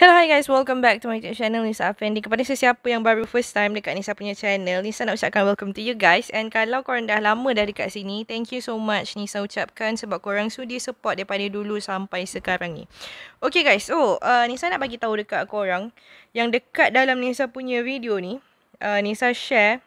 Hello, hi guys, welcome back to my YouTube channel Nisa Afendi. Kepada sesiapa yang baru first time dekat Nisa punya channel, Nisa nak ucapkan welcome to you guys. And kalau korang dah lama dah dekat sini, thank you so much Nisa ucapkan sebab korang sudi support daripada dulu sampai sekarang ni. Okay guys, so Nisa nak bagi tahu dekat korang yang dekat dalam Nisa punya video ni, Nisa share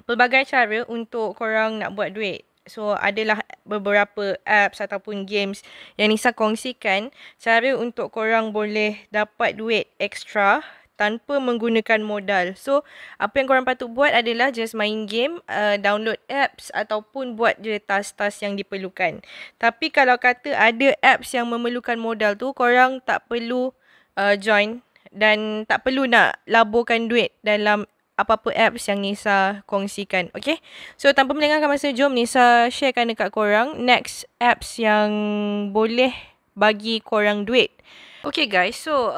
pelbagai cara untuk korang nak buat duit. So, adalah beberapa apps ataupun games yang Nisa kongsikan cara untuk korang boleh dapat duit extra tanpa menggunakan modal. So, apa yang korang patut buat adalah just main game, download apps ataupun buat je task-task yang diperlukan. Tapi kalau kata ada apps yang memerlukan modal tu, korang tak perlu join dan tak perlu nak laburkan duit dalam apa-apa apps yang Nisa kongsikan. Okay? So, tanpa melengahkan masa, jom Nisa sharekan dekat korang next apps yang boleh bagi korang duit. Okay guys, so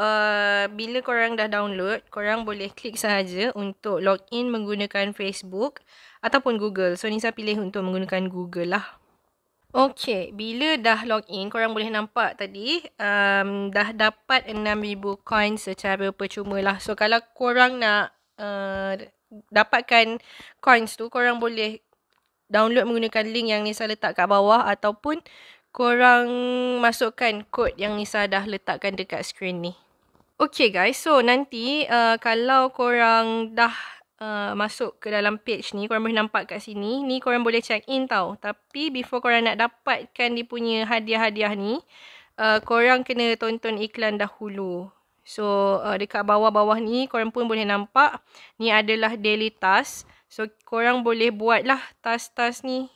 bila korang dah download, korang boleh klik sahaja untuk login menggunakan Facebook ataupun Google. So, Nisa pilih untuk menggunakan Google lah. Okay, bila dah login, korang boleh nampak tadi dah dapat 6,000 coin secara percuma lah. So, kalau korang nak dapatkan coins tu, korang boleh download menggunakan link yang Nisa letak kat bawah ataupun korang masukkan kod yang Nisa dah letakkan dekat screen ni. Okay guys, so nanti kalau korang dah masuk ke dalam page ni, korang boleh nampak kat sini, ni korang boleh check in tau. Tapi before korang nak dapatkan dia punya hadiah-hadiah ni, korang kena tonton iklan dahulu. So, dekat bawah-bawah ni, korang pun boleh nampak, ni adalah daily task. So, korang boleh buat lah task-task ni.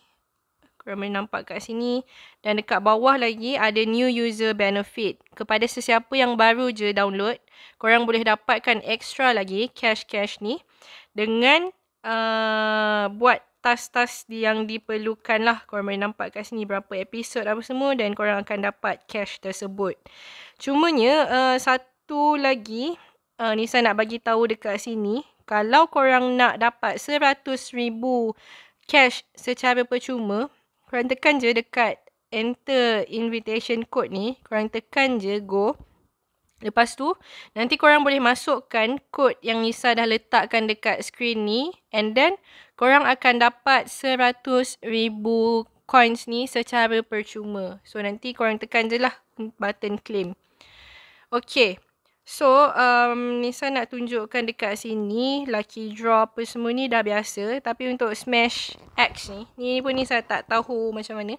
Korang boleh nampak kat sini. Dan dekat bawah lagi, ada new user benefit. Kepada sesiapa yang baru je download, korang boleh dapatkan extra lagi, cash-cash ni. Dengan buat task-task yang diperlukan lah. Korang boleh nampak kat sini berapa episod apa semua dan korang akan dapat cash tersebut. Cumanya, satu lagi, Nisa nak bagi tahu dekat sini, kalau korang nak dapat 100,000 cash secara percuma, korang tekan je dekat enter invitation code ni, korang tekan je go. Lepas tu, nanti korang boleh masukkan kod yang Nisa dah letakkan dekat screen ni. And then, korang akan dapat 100,000 coins ni secara percuma. So, nanti korang tekan je lah button claim. Okay. So, Nisa nak tunjukkan dekat sini, lucky draw apa semua ni dah biasa. Tapi untuk Smash X ni pun Nisa tak tahu macam mana.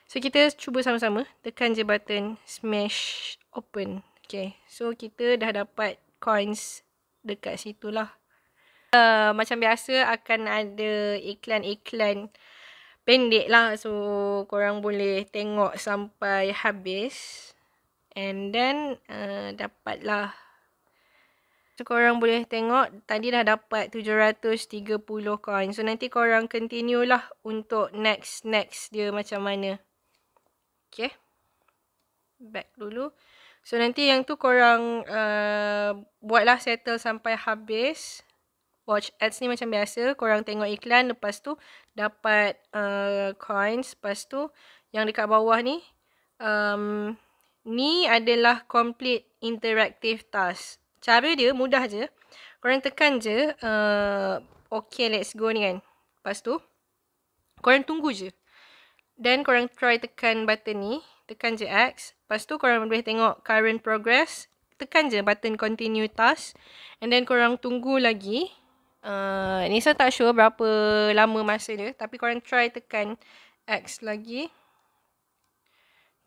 So, kita cuba sama-sama. Tekan je button Smash Open. Okay, so kita dah dapat coins dekat situ lah. Macam biasa akan ada iklan-iklan pendek lah. So, korang boleh tengok sampai habis. And then, dapatlah. So, korang boleh tengok tadi dah dapat 730 coin. So, nanti korang continue lah untuk next dia macam mana. Okay. Back dulu. So, nanti yang tu korang buatlah settle sampai habis. Watch ads ni macam biasa. Korang tengok iklan. Lepas tu dapat coins. Lepas tu yang dekat bawah ni. Ni adalah complete interactive task. Cara dia mudah je. Korang tekan je. Okay, let's go ni kan. Lepas tu korang tunggu je. Dan korang try tekan button ni. Tekan je X. Lepas tu korang boleh tengok current progress. Tekan je button continue task. And then korang tunggu lagi. Nisa tak sure berapa lama masa dia. Tapi korang try tekan X lagi.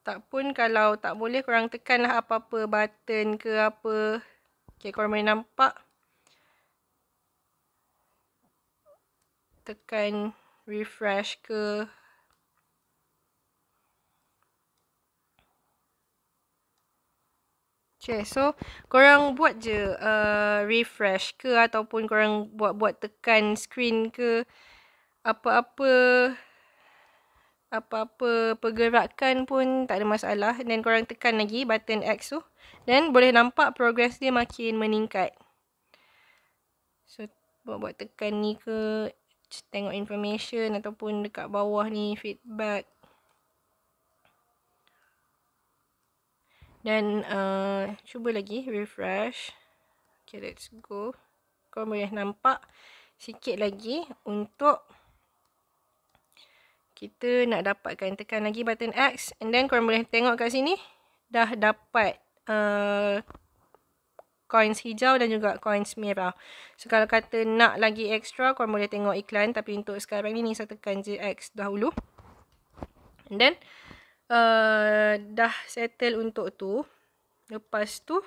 Tak pun kalau tak boleh korang tekanlah apa-apa button ke apa. Okay, korang boleh nampak. Tekan refresh ke. Okay, so korang buat je refresh ke ataupun korang buat tekan screen ke. Apa-apa pergerakan pun tak ada masalah. Dan korang tekan lagi button X tu. Dan boleh nampak progress dia makin meningkat. So, buat tekan ni ke. Tengok information ataupun dekat bawah ni feedback. Dan cuba lagi refresh. Okay, let's go. Korang boleh nampak sikit lagi untuk kita nak dapatkan. Tekan lagi button X. And then korang boleh tengok kat sini. Dah dapat coins hijau dan juga coins merah. So kalau kata nak lagi extra, korang boleh tengok iklan. Tapi untuk sekarang ni Nisa tekan je X dahulu. And then dah settle untuk tu. Lepas tu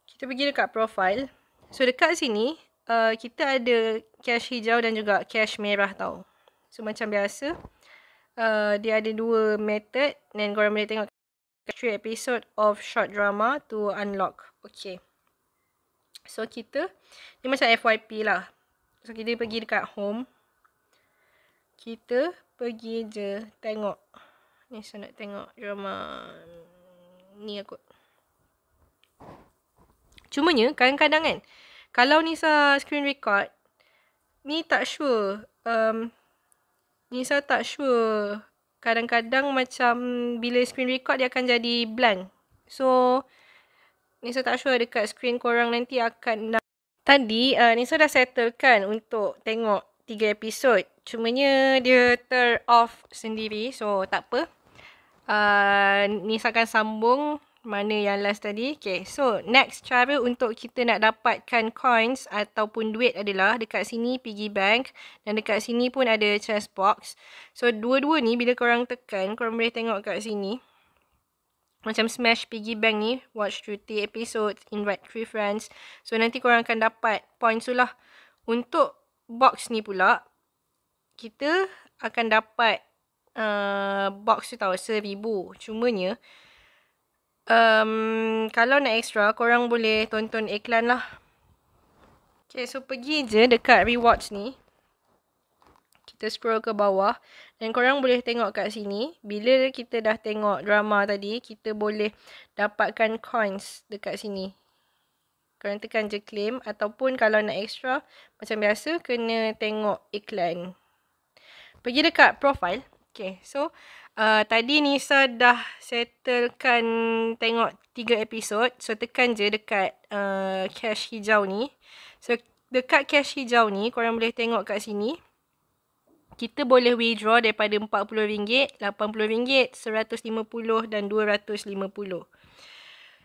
kita pergi dekat profile. So dekat sini kita ada cash hijau dan juga cash merah tau. So macam biasa dia ada dua method. Dan korang boleh tengok 3 episode of short drama to unlock. Okay. So kita ni macam FYP lah. So kita pergi dekat home. Kita pergi je tengok. Ni saya nak tengok drama ni kot. Cumanya kadang-kadang kan, kalau Nisa screen record, ni tak sure. Nisa tak sure. Kadang-kadang macam bila screen record dia akan jadi blank. So Nisa tak sure dekat screen korang nanti akan tadi Nisa dah settlekan untuk tengok 3 episod. Cumanya dia off sendiri. So tak apa. Nisa akan sambung mana yang last tadi. Okay, so next cara untuk kita nak dapatkan coins ataupun duit adalah dekat sini piggy bank dan dekat sini pun ada chest box. So dua-dua ni bila korang tekan, korang boleh tengok kat sini. Macam smash piggy bank ni, watch 30 episodes, invite 3 friends. So nanti korang akan dapat points tu lah. Untuk box ni pula, kita akan dapat box tu tau 1000. Cumanya kalau nak extra, korang boleh tonton iklan lah. Okay, so pergi je dekat rewards ni. Kita scroll ke bawah. Dan korang boleh tengok kat sini. Bila kita dah tengok drama tadi, kita boleh dapatkan coins dekat sini. Korang tekan je claim. Ataupun kalau nak extra, macam biasa, kena tengok iklan. Pergi dekat profile. Okay, so tadi Nisa dah settlekan tengok 3 episod. So tekan je dekat cash hijau ni. So dekat cash hijau ni korang boleh tengok kat sini. Kita boleh withdraw daripada RM40, RM80, RM150 dan RM250.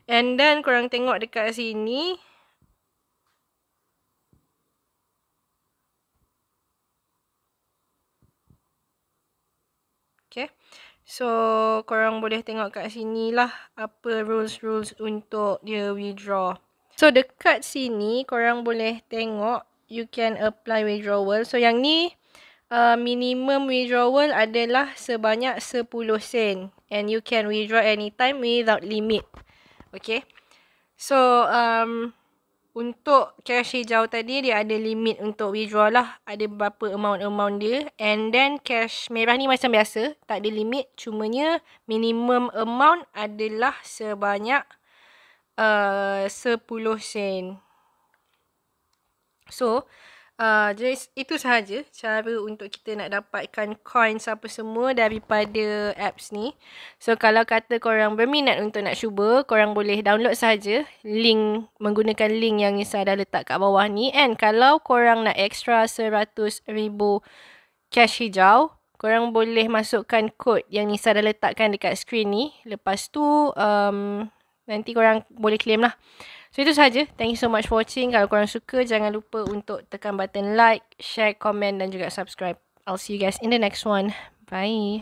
And then korang tengok dekat sini. Okay. So, korang boleh tengok kat sini lah apa rules untuk dia withdraw. So, dekat sini korang boleh tengok you can apply withdrawal. So, yang ni minimum withdrawal adalah sebanyak 10 sen. And you can withdraw anytime without limit. Okay. So, untuk cash hijau tadi dia ada limit untuk withdraw lah. Ada berapa amount dia. And then cash merah ni macam biasa. Tak ada limit. Cumanya minimum amount adalah sebanyak 10 sen. So, itu sahaja cara untuk kita nak dapatkan coins apa semua daripada apps ni. So, kalau kata korang berminat untuk nak cuba, korang boleh download sahaja link, menggunakan link yang Nisa dah letak kat bawah ni. And kalau korang nak extra 100,000 cash hijau, korang boleh masukkan kod yang Nisa dah letakkan dekat screen ni. Lepas tu, nanti korang boleh claim lah. So, itu sahaja. Thank you so much for watching. Kalau korang suka, jangan lupa untuk tekan button like, share, komen dan juga subscribe. I'll see you guys in the next one. Bye.